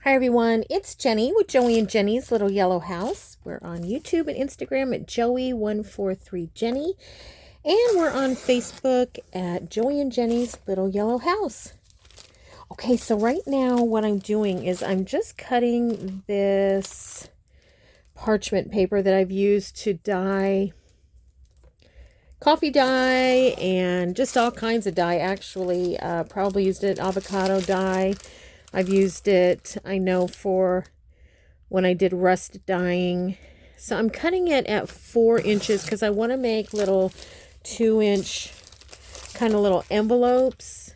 Hi everyone, it's Jenny with Joey and Jenny's Little Yellow House. We're on YouTube and Instagram at Joey143Jenny, and we're on Facebook at Joey and Jenny's Little Yellow House. Okay, so right now what I'm doing is I'm just cutting this parchment paper that I've used to dye coffee dye and just all kinds of dye. Actually, probably used it avocado dye. I've used it, I know, for when I did rust dyeing. So I'm cutting it at 4 inches because I want to make little 2-inch kind of little envelopes.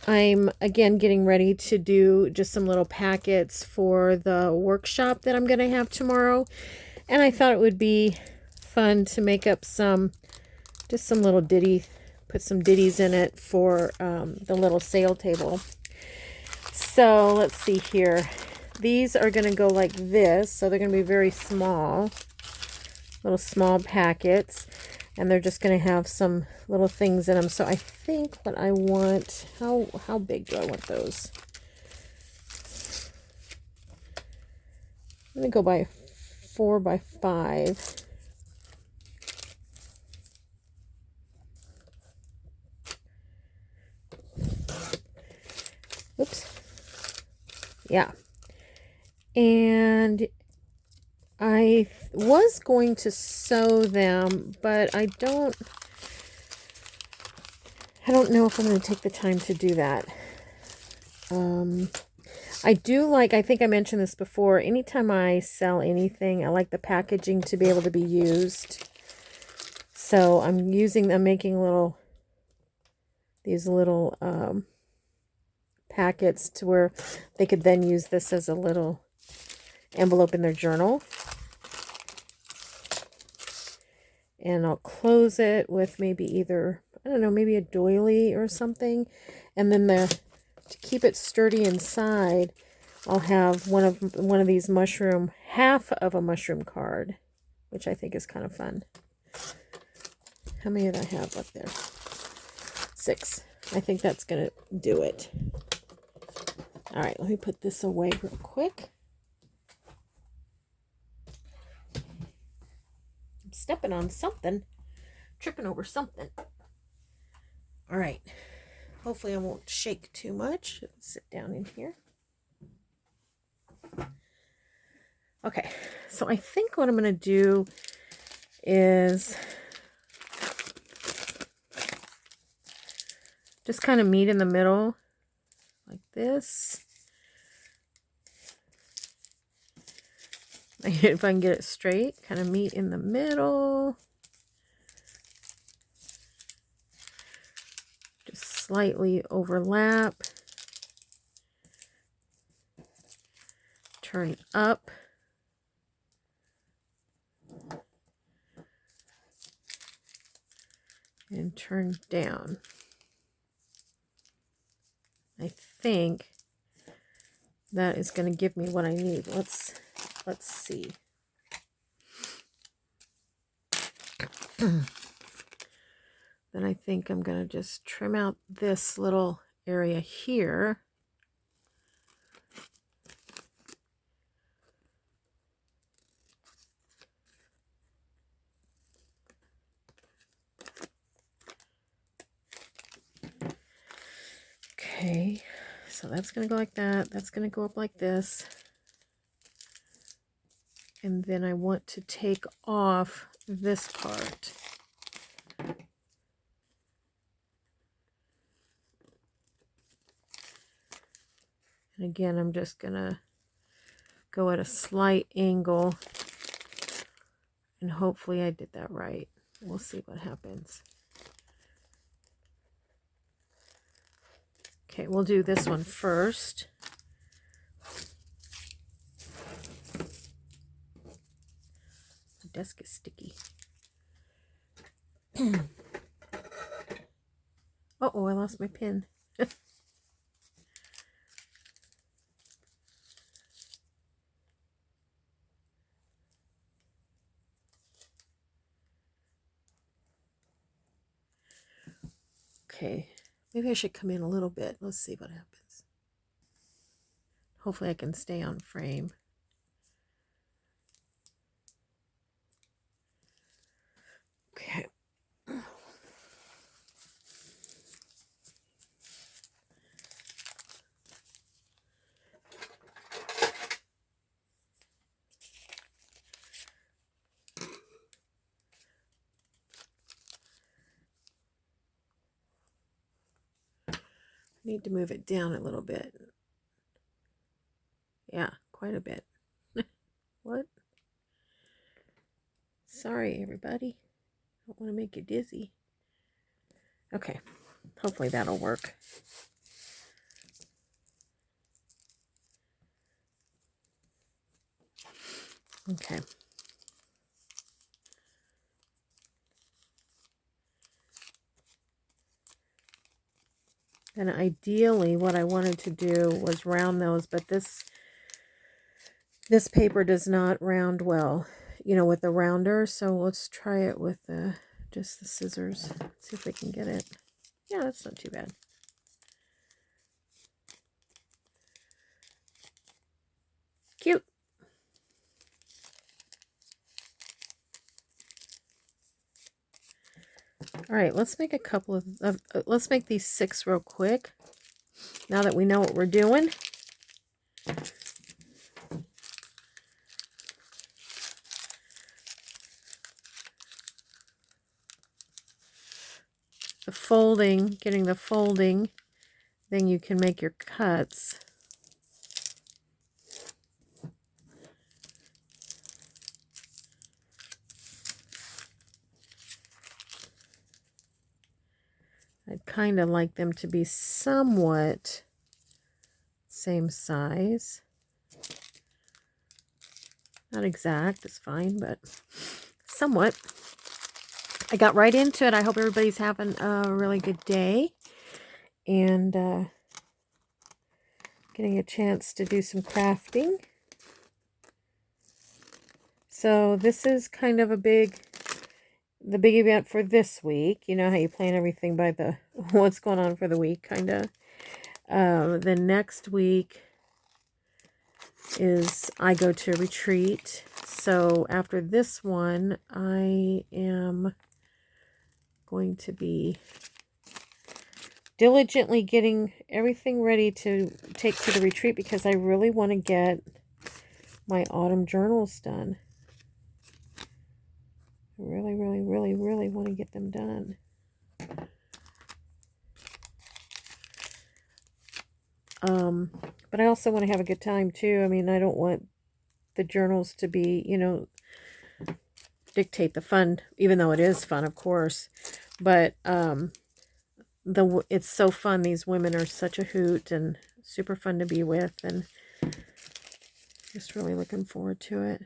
I'm again getting ready to do just some little packets for the workshop that I'm going to have tomorrow. And I thought it would be fun to make up just some little put some ditties in it for the little sale table. So let's see here. These are going to go like this. So they're going to be very small, little small packets. And they're just going to have some little things in them. So I think what I want, how big do I want those? I'm going to go by 4 by 5. Oops. Yeah. And I was going to sew them, but I don't know if I'm going to take the time to do that. I do like, I think I mentioned this before, anytime I sell anything, I like the packaging to be able to be used. So I'm making these little packets to where they could then use this as a little envelope in their journal. And I'll close it with maybe either, I don't know, maybe a doily or something. And then to keep it sturdy inside, I'll have one of these half of a mushroom card, which I think is kind of fun. How many did I have up there? 6. I think that's going to do it. All right, let me put this away real quick. I'm stepping on something, tripping over something. All right, hopefully I won't shake too much. Let's sit down in here. Okay, so I think what I'm going to do is just kind of meet in the middle like this. If I can get it straight, kind of meet in the middle. Just slightly overlap. Turn up. And turn down. I think that is going to give me what I need. Let's see. Then I think I'm going to just trim out this little area here. Okay, so that's going to go like that. That's going to go up like this. And then I want to take off this part. And again, I'm just going to go at a slight angle. And hopefully I did that right. We'll see what happens. Okay, we'll do this one first. The desk is sticky. Uh-oh, I lost my pin. Okay, maybe I should come in a little bit. Let's see what happens. hopefully I can stay on frame. Okay. Need to move it down a little bit. Yeah, quite a bit. What? Sorry, everybody. I don't want to make you dizzy. Okay, hopefully that'll work. Okay. And ideally what I wanted to do was round those, but this paper does not round well, you know, with the rounder. So let's try it with just the scissors. See if we can get it. Yeah, that's not too bad. Cute. All right, let's make a couple of let's make these 6 real quick. Now that we know what we're doing. The folding, getting the folding, then you can make your cuts. I'd kind of like them to be somewhat same size. Not exact, it's fine, but somewhat. I got right into it. I hope everybody's having a really good day and getting a chance to do some crafting. So this is kind of the big event for this week. You know how you plan everything by the what's going on for the week, kind of. The next week is I go to a retreat. So after this one, I am going to be diligently getting everything ready to take to the retreat because I really want to get my autumn journals done. I really, really, really, really want to get them done. But I also want to have a good time too. I mean, I don't want the journals to be, you know, dictate the fun, even though it is fun, of course. But it's so fun. These women are such a hoot and super fun to be with, and just really looking forward to it.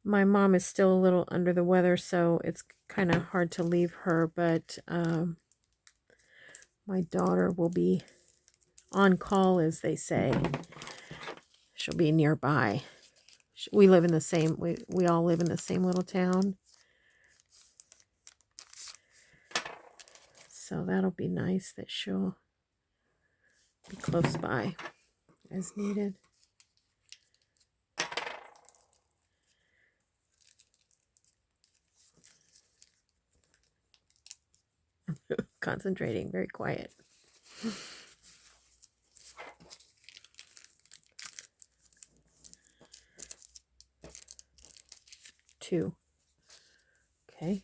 My mom is still a little under the weather, so it's kind of hard to leave her, but my daughter will be on call, as they say. She'll be nearby. We live in the same, we all live in the same little town. So that'll be nice that she'll be close by as needed. Concentrating, very quiet. 2. Okay.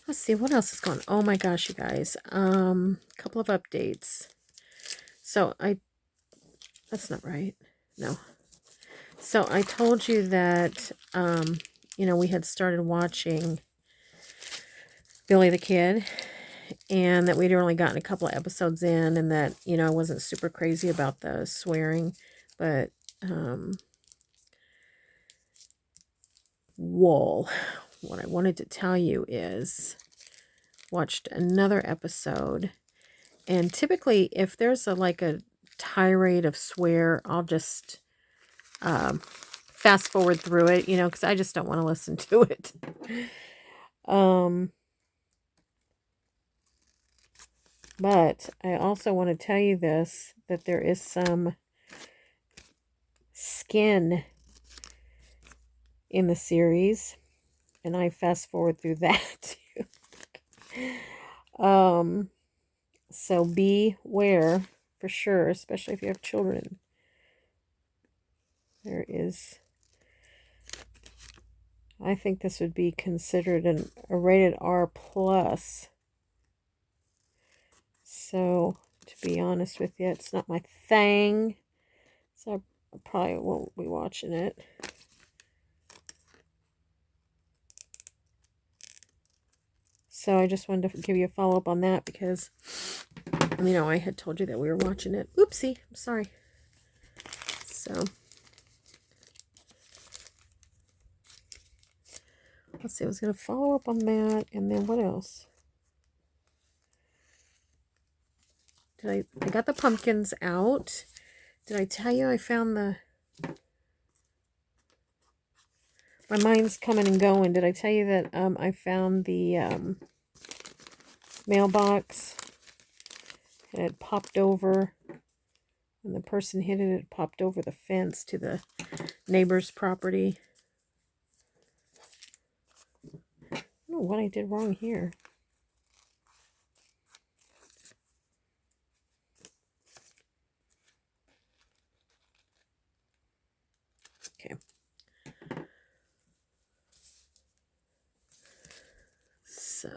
Let's see what else is going on. Oh my gosh, you guys. Couple of updates. So that's not right. No. So I told you that you know, we had started watching Billy the Kid, and that we'd only gotten a couple of episodes in, and that, you know, I wasn't super crazy about the swearing, but whoa, what I wanted to tell you is watched another episode, and typically if there's a tirade of swear, I'll just fast forward through it, you know, because I just don't want to listen to it. But I also want to tell you this, that there is some skin in the series, and I fast forward through that too. So beware for sure, especially if you have children. There is, I think this would be considered a rated R plus. So to be honest with you, it's not my thing. So I probably won't be watching it. So I just wanted to give you a follow-up on that because, you know, I had told you that we were watching it. Oopsie, I'm sorry. So, let's see, I was going to follow up on that, and then what else? I got the pumpkins out. Did I tell you I found my mind's coming and going. Did I tell you that I found the mailbox? It had popped over. When the person hit it, it popped over the fence to the neighbor's property. I don't know what I did wrong here. Okay. So.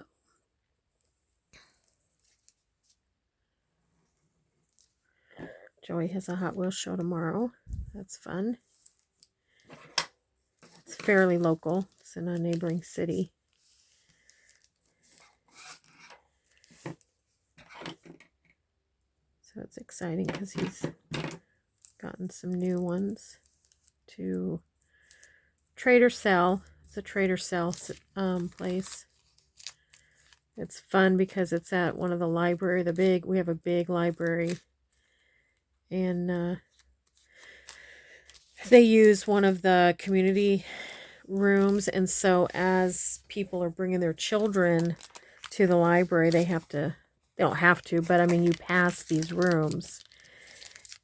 Joey has a Hot Wheels show tomorrow. That's fun. It's fairly local. It's in a neighboring city. So it's exciting because he's gotten some new ones to trade or sell. It's a trade or sell place. It's fun because it's at one of the library. We have a big library. And they use one of the community rooms, and so as people are bringing their children to the library, they don't have to, but I mean, you pass these rooms,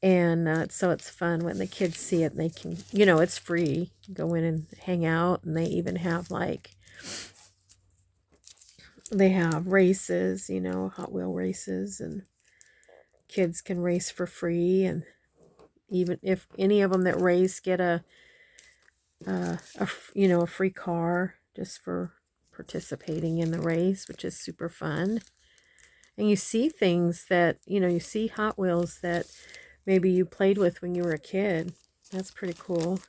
and so it's fun when the kids see it, and they can, you know, it's free, go in and hang out, and they even have they have races, you know, Hot Wheel races, and kids can race for free, and even if any of them that race get a free car just for participating in the race, which is super fun. And you see things that, you know, you see Hot Wheels that maybe you played with when you were a kid. That's pretty cool.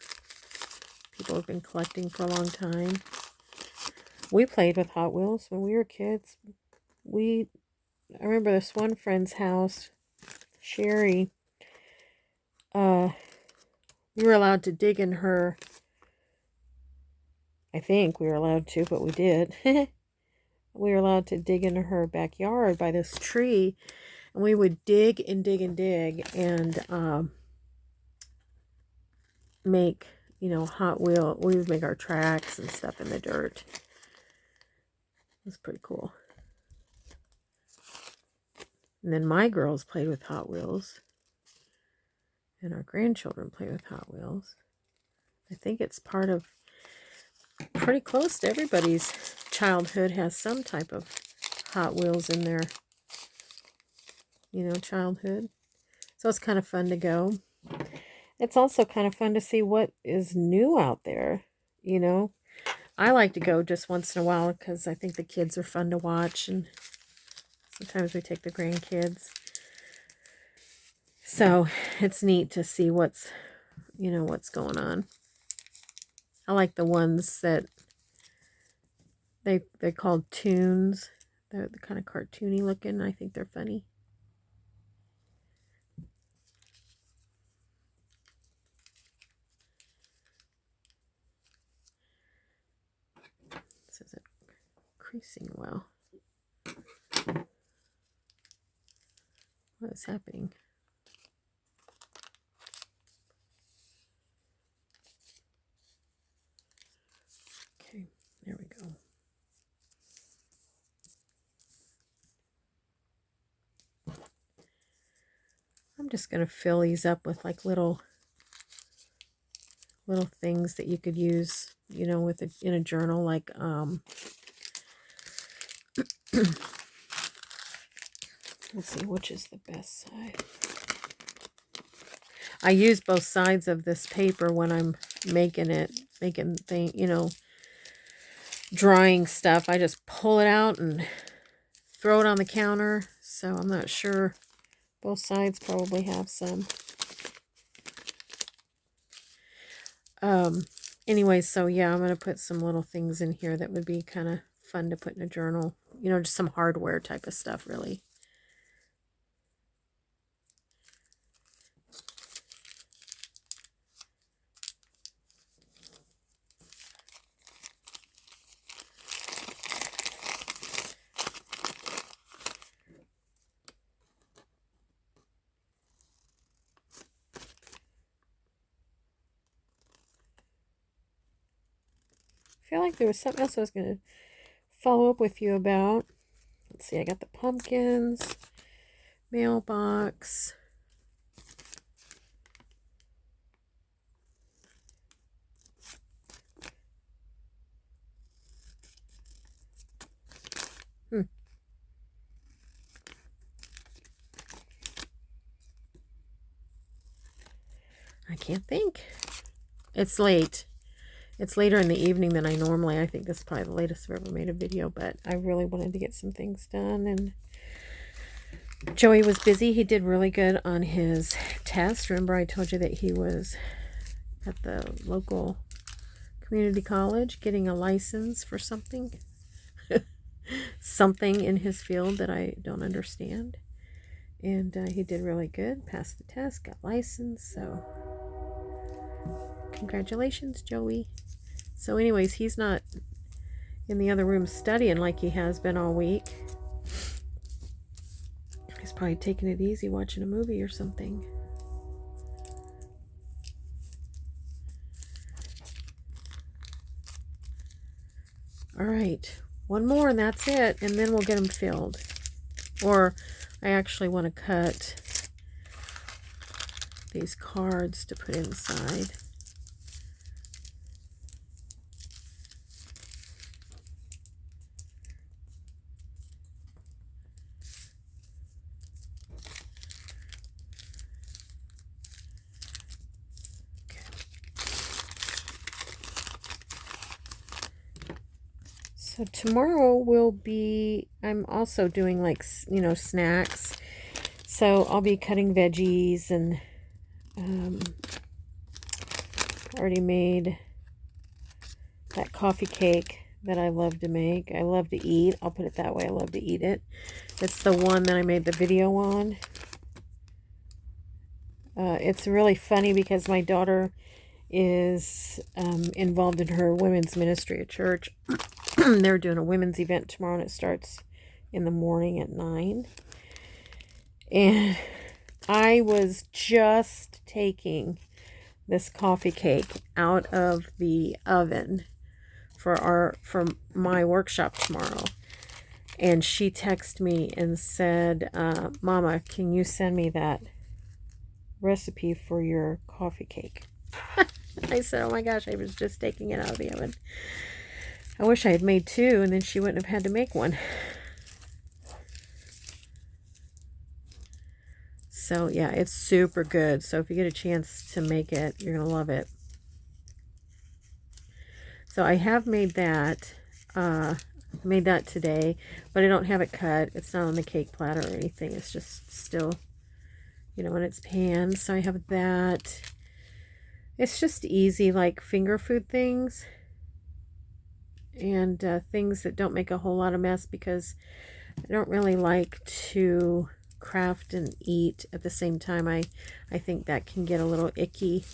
People have been collecting for a long time. We played with Hot Wheels when we were kids. I remember this one friend's house, Sherry. We were allowed to dig in her. I think we were allowed to, but we did. We were allowed to dig into her backyard by this tree, and we would dig and dig and dig and make, you know, Hot Wheel. We would make our tracks and stuff in the dirt. It was pretty cool. And then my girls played with Hot Wheels, and our grandchildren play with Hot Wheels. I think it's pretty close to everybody's childhood has some type of Hot Wheels in their, you know, childhood. So it's kind of fun to go. It's also kind of fun to see what is new out there, you know. I like to go just once in a while because I think the kids are fun to watch, and sometimes we take the grandkids. So it's neat to see what's going on. I like the ones that they called tunes. They're the kind of cartoony looking. I think they're funny. This isn't creasing well. What is happening? just going to fill these up with like little things that you could use, you know, with in a journal, like let's see, which is the best side. I use both sides of this paper when I'm making thing, you know, drying stuff. I just pull it out and throw it on the counter. So I'm not sure. Both sides probably have some. Anyway, so yeah, I'm going to put some little things in here that would be kind of fun to put in a journal. You know, just some hardware type of stuff, really. I feel like there was something else I was going to follow up with you about. Let's see, I got the pumpkins, mailbox. I can't think. It's late. It's later in the evening than I normally. I think this is probably the latest I've ever made a video, but I really wanted to get some things done. And Joey was busy. He did really good on his test. Remember I told you that he was at the local community college getting a license for something. Something in his field that I don't understand. And he did really good. Passed the test, got licensed. So congratulations, Joey. So anyways, he's not in the other room studying like he has been all week. He's probably taking it easy watching a movie or something. All right, one more and that's it, and then we'll get them filled. Or I actually want to cut these cards to put inside. So tomorrow will be, I'm also doing like, you know, snacks. So I'll be cutting veggies, and already made that coffee cake that I love to make. I love to eat. I'll put it that way. I love to eat it. It's the one that I made the video on. It's really funny because my daughter is involved in her women's ministry at church. They're doing a women's event tomorrow, and it starts in the morning at 9. And I was just taking this coffee cake out of the oven for my workshop tomorrow. And she texted me and said, Mama, can you send me that recipe for your coffee cake? I said, oh my gosh, I was just taking it out of the oven. I wish I had made 2, and then she wouldn't have had to make one. So yeah, it's super good. So if you get a chance to make it, you're going to love it. So I have made that. Made that today, but I don't have it cut. It's not on the cake platter or anything. It's just still, you know, in its pan. So I have that. It's just easy, like finger food things. And things that don't make a whole lot of mess, because I don't really like to craft and eat at the same time. I think that can get a little icky,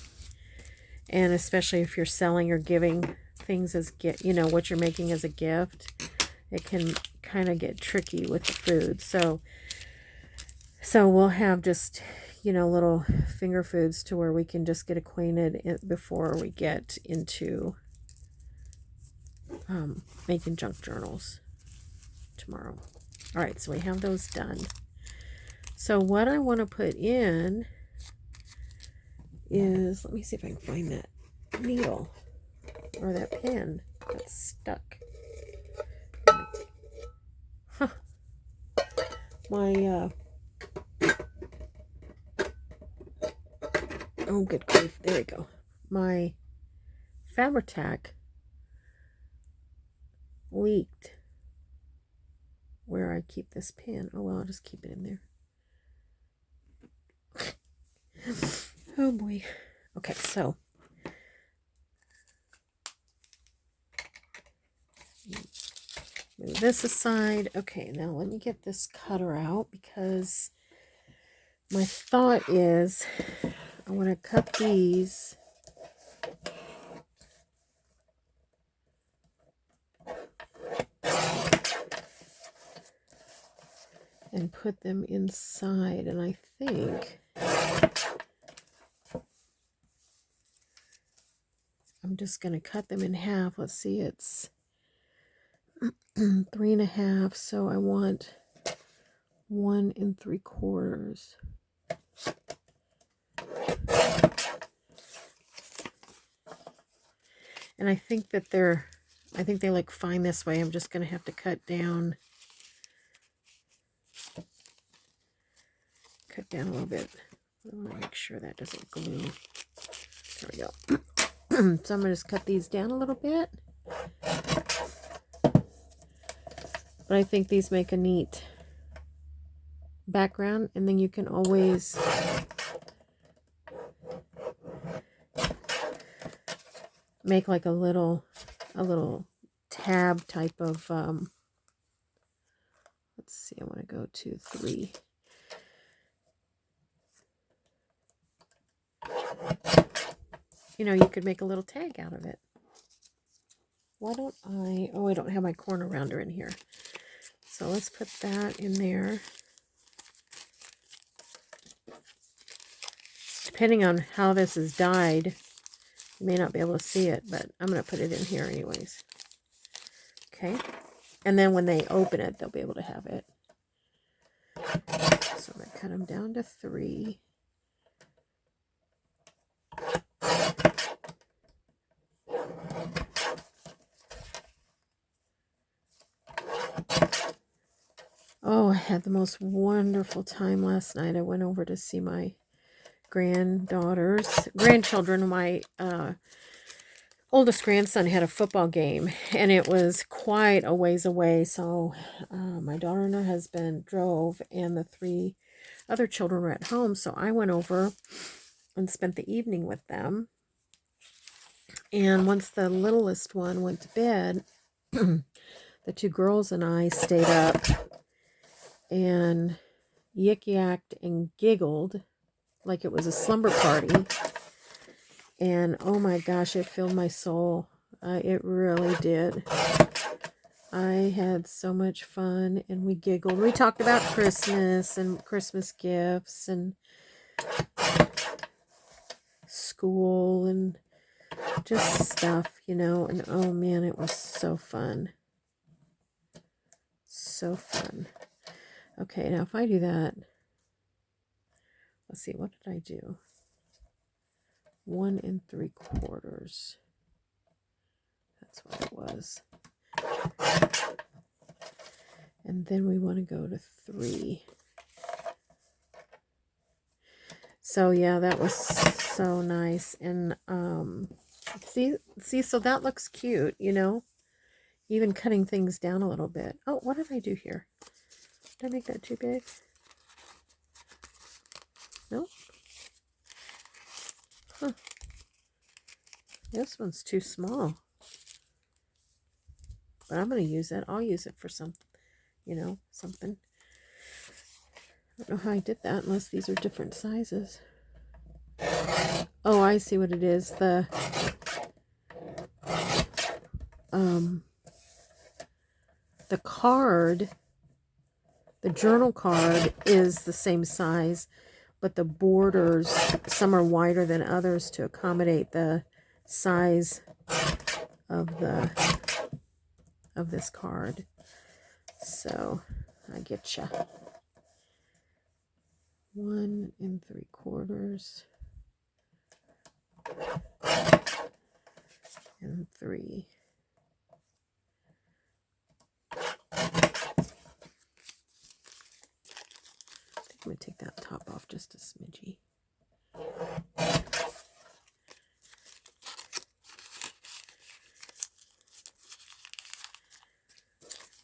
and especially if you're selling or giving things as you know, what you're making as a gift, it can kind of get tricky with the food. So we'll have just, you know, little finger foods to where we can just get acquainted before we get into making junk journals tomorrow. All right, so we have those done. So what I want to put in is, let me see if I can find that needle or that pin that's stuck. Huh. My, oh good grief, there we go. My Fabri-Tac leaked where I keep this pin. Oh well, I'll just keep it in there. Oh boy. Okay, so move this aside. Okay, now let me get this cutter out, because my thought is I want to cut these and put them inside, and I think I'm just going to cut them in half. Let's see, it's 3.5, so I want 1 3/4. And I think that they look fine this way. I'm just going to have to cut down a little bit. I want to make sure that doesn't glue. There we go. So I'm going to just cut these down a little bit. But I think these make a neat background, and then you can always make like a little tab type of let's see, I want to go to 3. You know, you could make a little tag out of it. Why don't I, oh, I don't have my corner rounder in here. So let's put that in there. Depending on how this is dyed, you may not be able to see it, but I'm going to put it in here anyways. Okay. And then when they open it, they'll be able to have it. So I'm going to cut them down to 3. Oh, I had the most wonderful time last night. I went over to see my grandchildren. My oldest grandson had a football game, and it was quite a ways away. So my daughter and her husband drove, and the 3 other children were at home. So I went over and spent the evening with them. And once the littlest one went to bed, the 2 girls and I stayed up and yik-yacked and giggled like it was a slumber party. And oh my gosh, it filled my soul. It really did. I had so much fun, and we giggled. We talked about Christmas and Christmas gifts and school and just stuff, you know. And oh man, it was so fun. So fun. Okay, now if I do that, let's see, what did I do? 1 3/4. That's what it was. And then we want to go to 3. So yeah, that was so nice. And see, so that looks cute, you know, even cutting things down a little bit. Oh, what did I do here? Did I make that too big? Nope. Huh. This one's too small. But I'm going to use it. I'll use it for some, you know, something. I don't know how I did that unless these are different sizes. Oh, I see what it is. The card, the journal card is the same size, but the borders, some are wider than others to accommodate the size of this card. So I get you. 1 3/4 and 3. I'm going to take that top off just a smidgy.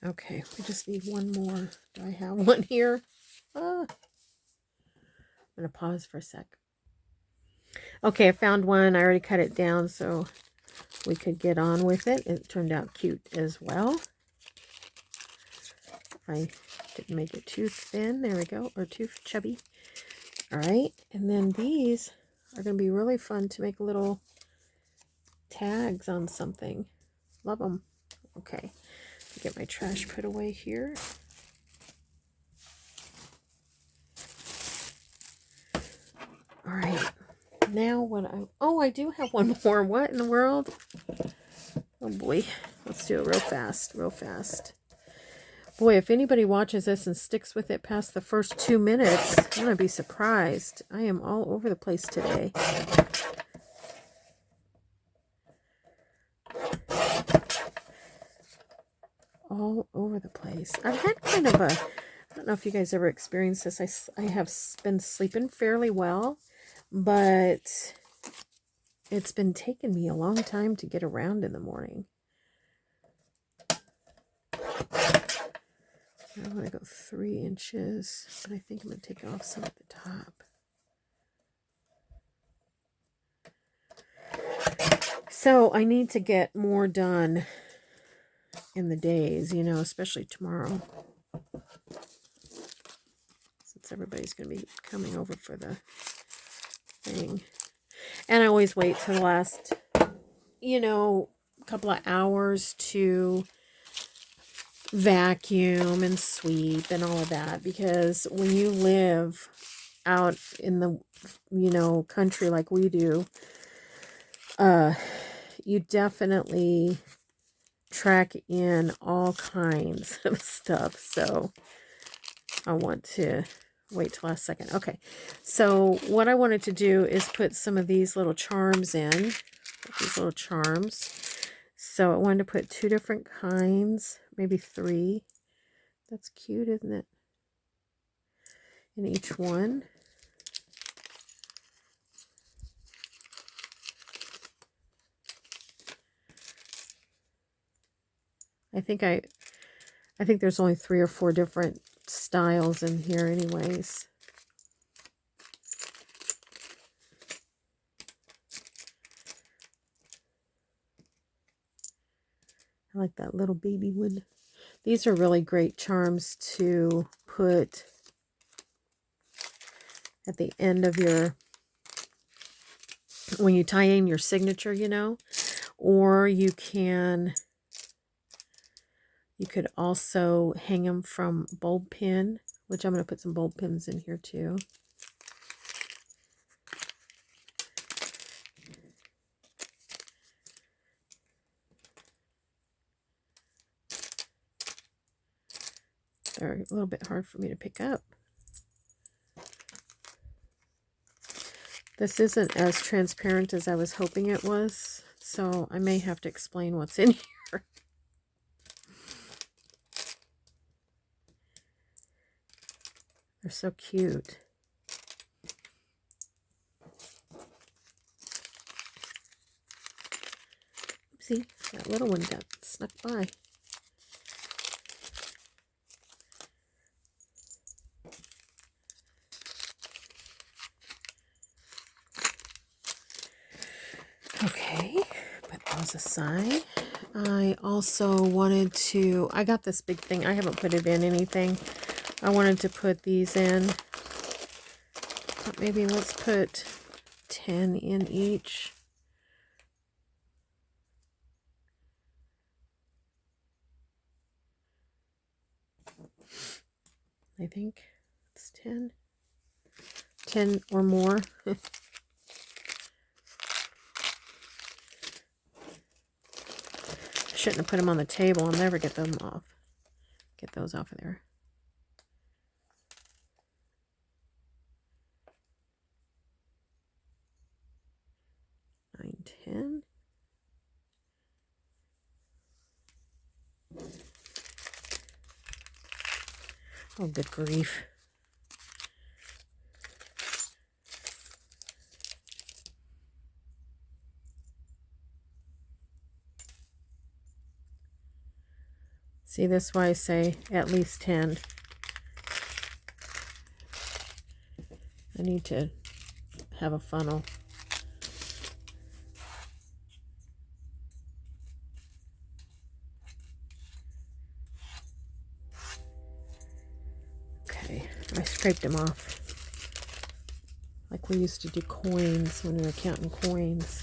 Okay, we just need one more. Do I have one here? I'm going to pause for a sec. Okay, I found one. I already cut it down so we could get on with it. It turned out cute as well. I didn't make it too thin. There we go. Or too chubby. All right, and then these are going to be really fun to make little tags on something. Love them. Okay, get my trash put away here. All right, now what I do have one more. What in the world? Oh boy, let's do it real fast, real fast. Boy, if anybody watches this and sticks with it past the first 2 minutes, I'm going to be surprised. I am all over the place today. All over the place. I've had kind of a, I don't know if you guys ever experienced this. I have been sleeping fairly well, but it's been taking me a long time to get around in the morning. I'm going to go 3 inches, but I think I'm going to take off some at the top. So I need to get more done in the days, you know, especially tomorrow. Since everybody's going to be coming over for the thing. And I always wait till the last, you know, couple of hours to vacuum and sweep and all of that, because when you live out in the, you know, country like we do, you definitely track in all kinds of stuff. So I want to wait till last second. Okay, so what I wanted to do is put some of these little charms in, these little charms. So I wanted to put 2 different kinds, maybe 3. That's cute, isn't it? In each one. I think there's only 3 or 4 different styles in here anyways. I like that little baby one. These are really great charms to put at the end of your, when you tie in your signature, you know, or you could also hang them from bulb pin, which I'm going to put some bulb pins in here too. They're a little bit hard for me to pick up. This isn't as transparent as I was hoping it was, so I may have to explain what's in here. They're so cute. Oopsie, that little one got snuck by. Okay, put those aside. I also wanted to, I got this big thing. I haven't put it in anything. I wanted to put these in. But maybe let's put 10 in each. I think it's 10. 10 or more. Shouldn't have put them on the table. I'll never get them off. Get those off of there. 10. Oh, good grief. See, that's why I say at least 10. I need to have a funnel. Okay, I scraped them off. Like we used to do coins when we were counting coins.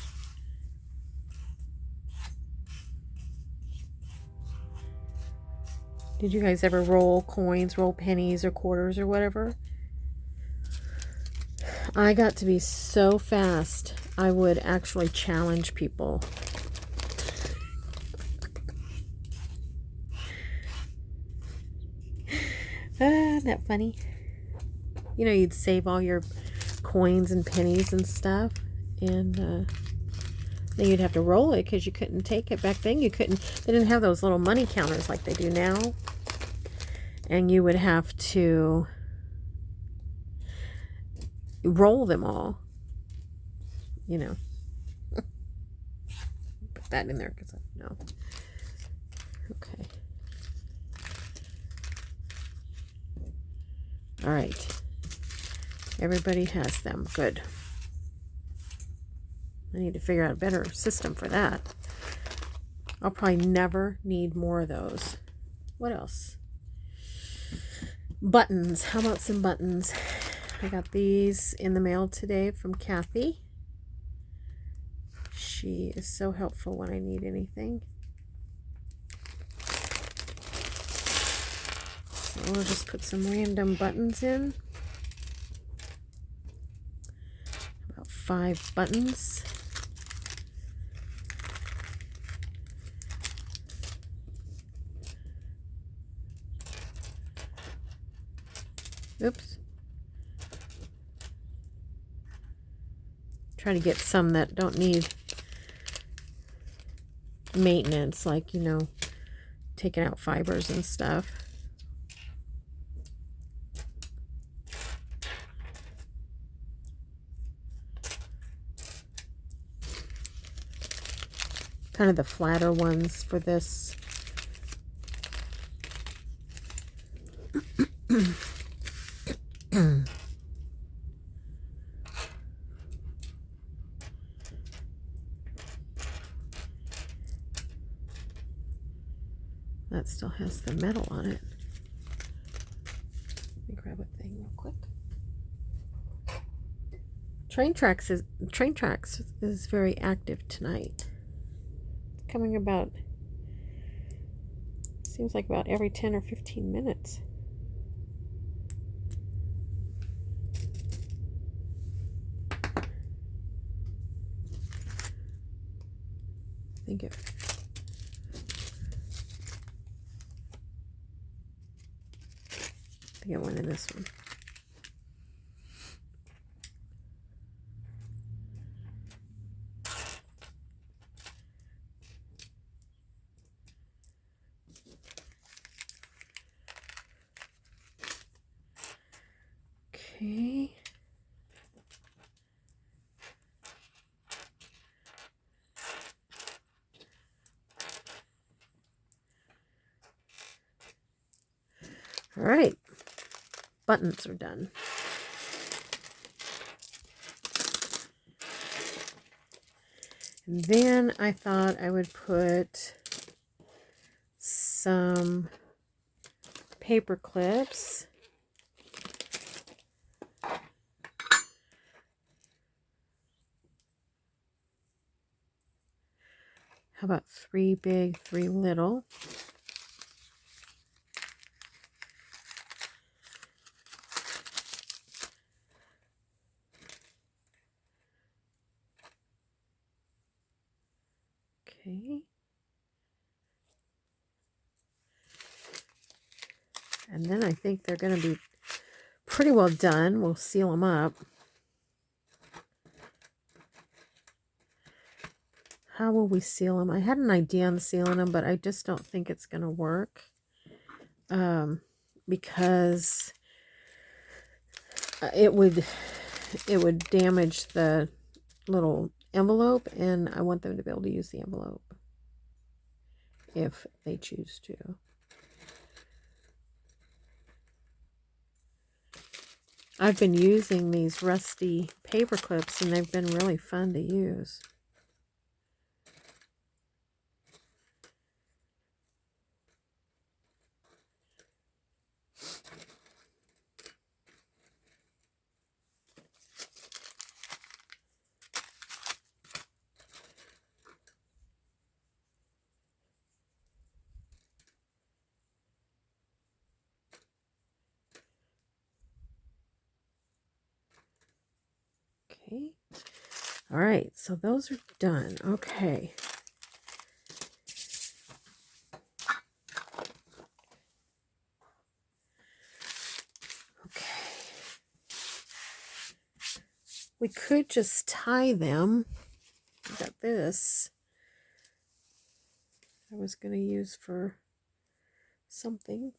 Did you guys ever roll coins, roll pennies or quarters or whatever? I got to be so fast, I would actually challenge people. Isn't that funny? You know, you'd save all your coins and pennies and stuff, and then you'd have to roll it because you couldn't take it. Back then you couldn't, they didn't have those little money counters like they do now, and you would have to roll them all, you know. Put that in there because I know. Okay. All right. Everybody has them. Good. I need to figure out a better system for that. I'll probably never need more of those. What else? Buttons. How about some buttons? I got these in the mail today from Kathy. She is so helpful when I need anything. So I'll just put some random buttons in. About 5 buttons. Oops. Try to get some that don't need maintenance, like, you know, taking out fibers and stuff. Kind of the flatter ones for this. That still has the metal on it. Let me grab a thing real quick. Train Tracks is very active tonight. It's coming about, seems like about every 10 or 15 minutes. I think it. I think it went in this one. Okay. All right. Buttons are done. And then I thought I would put some paper clips. How about 3 big, 3 little? Okay. And then I think they're going to be pretty well done. We'll seal them up. how will we seal them? I had an idea on sealing them, but I just don't think it's going to work. Because it would damage the little envelope, and I want them to be able to use the envelope if they choose to. I've been using these rusty paper clips, and they've been really fun to use. Okay. All right, so those are done. Okay. Okay. We could just tie them. I got this. I was going to use for something.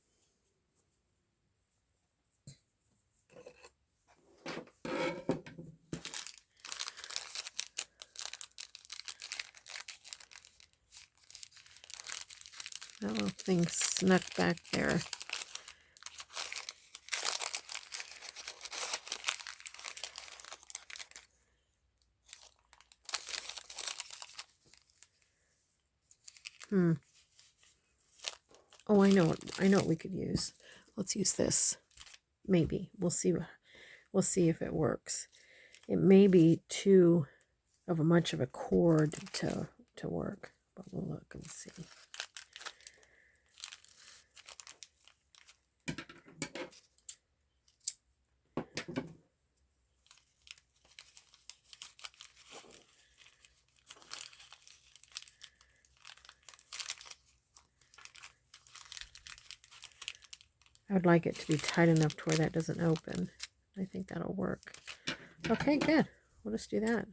That little thing snuck back there. Oh, I know what we could use. Let's use this. Maybe. We'll see if it works. It may be too of a much of a cord to work, but we'll look and see. I would like it to be tight enough to where that doesn't open. I think that'll work. Okay, good. We'll just do that.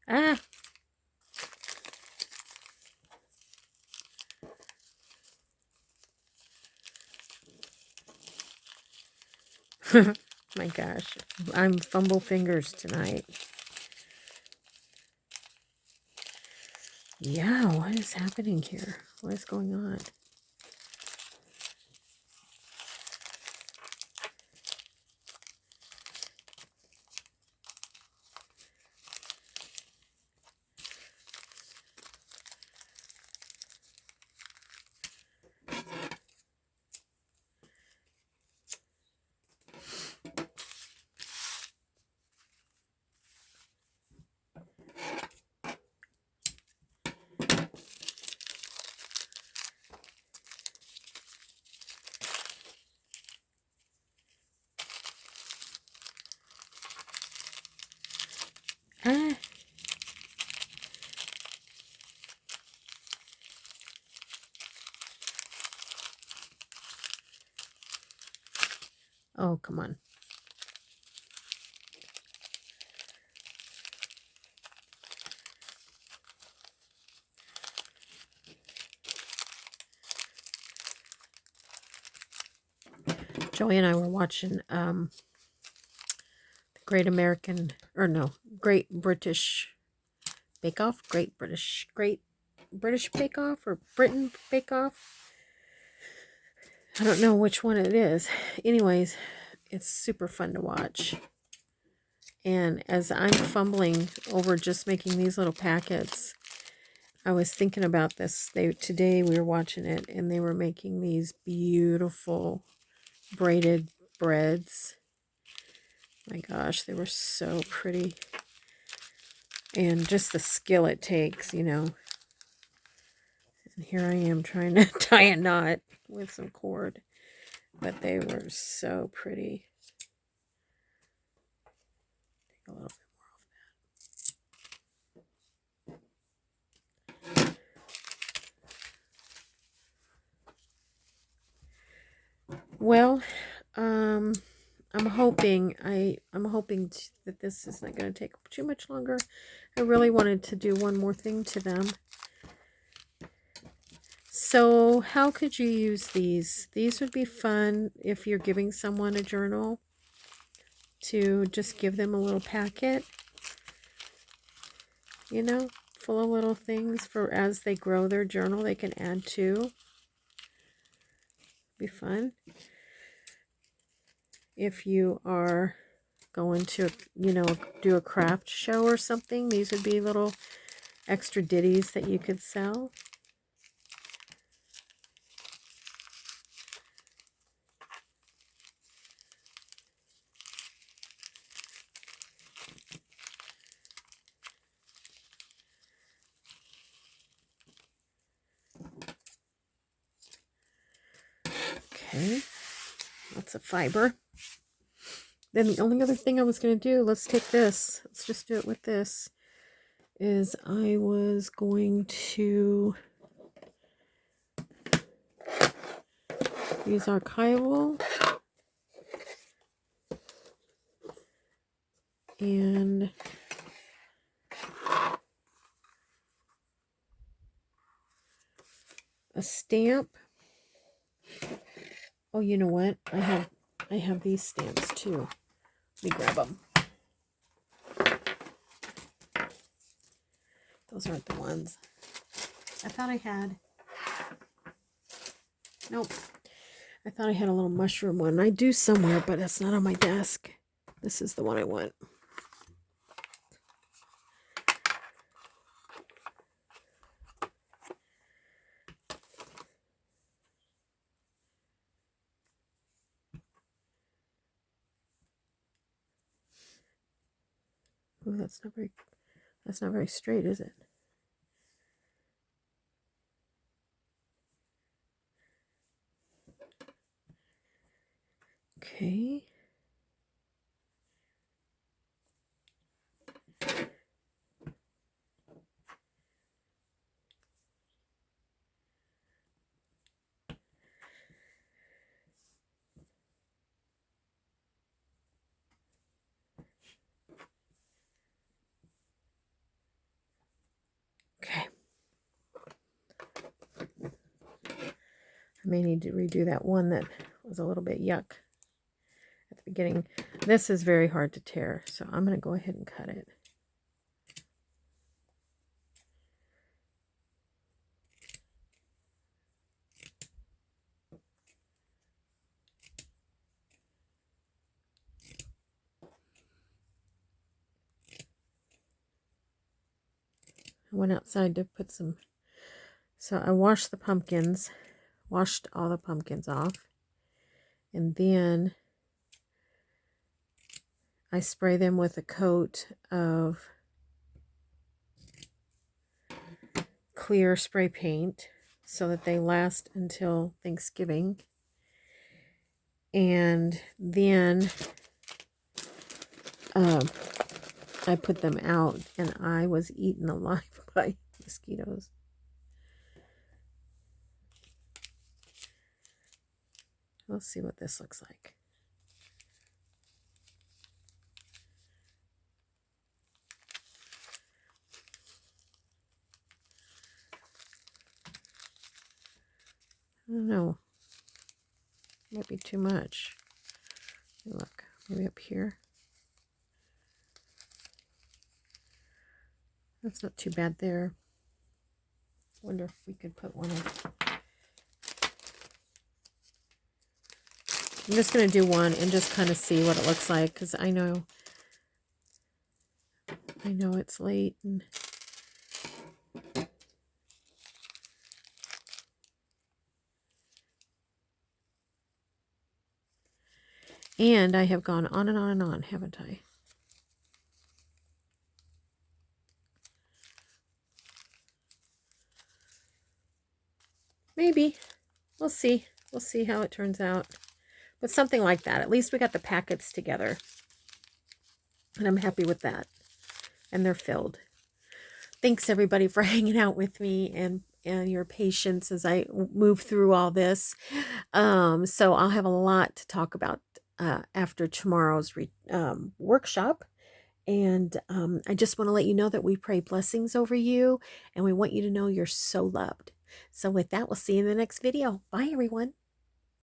Ah! My gosh, I'm fumble fingers tonight. Yeah, what is happening here? What is going on? Ah! Oh, come on. Joey and I were watching the Great British Bake Off, Great British Bake Off, or Britain Bake Off. I don't know which one it is. Anyways, it's super fun to watch. And as I'm fumbling over just making these little packets, I was thinking about this. Today we were watching it, and they were making these beautiful braided breads. My gosh, they were so pretty. And just the skill it takes, you know. And here I am trying to tie a knot with some cord. But they were so pretty. Take a little bit more off Well, I'm hoping that this is not going to take too much longer. I really wanted to do one more thing to them. So how could you use these? These would be fun if you're giving someone a journal, to just give them a little packet, you know, full of little things for as they grow their journal they can add to. Be fun. If you are going to, you know, do a craft show or something, these would be little extra ditties that you could sell. Okay, lots of fiber. Then the only other thing I was going to do, let's take this, let's just do it with this, is I was going to use archival and a stamp. Oh, you know what? I have these stamps too. Let me grab them. Those aren't the ones. I thought I had. Nope. I thought I had a little mushroom one. I do somewhere, but it's not on my desk. This is the one I want. Oh, that's not very straight, is it? Okay. Okay. I may need to redo that one that was a little bit yuck at the beginning. This is very hard to tear, so I'm going to go ahead and cut it. I went outside to put some, so I washed the pumpkins, washed all the pumpkins off, and then I spray them with a coat of clear spray paint so that they last until Thanksgiving. And then I put them out, and I was eaten alive by mosquitoes. Let's see what this looks like. I don't know. Might be too much. Look, maybe up here. That's not too bad there. Wonder if we could put one of. I'm just going to do one and just kind of see what it looks like, because I know it's late and I have gone on and on and on, haven't I? Maybe. We'll see. We'll see how it turns out. But something like that. At least we got the packets together. And I'm happy with that. And they're filled. Thanks everybody for hanging out with me and your patience as I move through all this. So I'll have a lot to talk about after tomorrow's workshop. And I just want to let you know that we pray blessings over you, and we want you to know you're so loved. So with that, we'll see you in the next video. Bye, everyone.